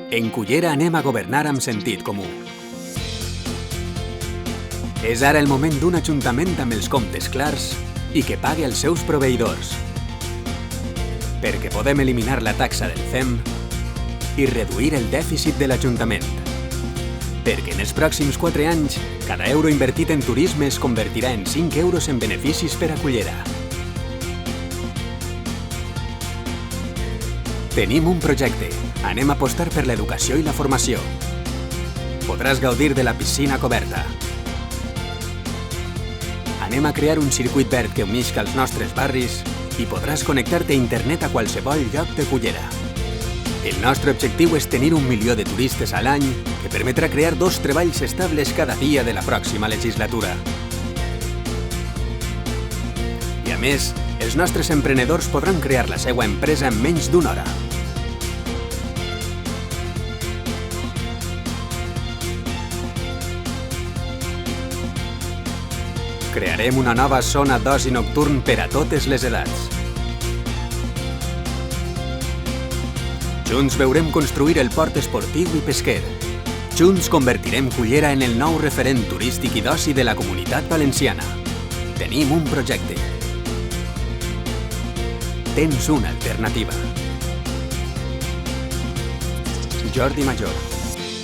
En Cullera anem a governar amb sentit comú. És ara el moment d'un ajuntament amb els comptes clars i que pague els seus proveïdors. Perquè podem eliminar la taxa del CEM i reduir el dèficit de l'Ajuntament. Perquè en els pròxims 4 anys, cada euro invertit en turisme es convertirà en 5 euros en beneficis per a Cullera. Tenim un projecte. Anem a apostar per l'educació i la formació. Podràs gaudir de la piscina coberta. Anem a crear un circuit verd que unisca els nostres barris i podràs connectar-te a internet a qualsevol lloc de Cullera. El nostre objectiu és tenir 1 milió de turistes a l'any que permetrà crear 2 treballs estables cada dia de la pròxima legislatura. I a més, els nostres emprenedors podran crear la seva empresa en menys d'1 hora. Crearem una nova zona d'oci nocturn per a totes les edats. Junts veurem construir el port esportiu i pesquer. Junts convertirem Cullera en el nou referent turístic i d'oci de la Comunitat Valenciana. Tenim un projecte. Tens una alternativa. Jordi Major,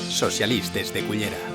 Socialistes de Cullera.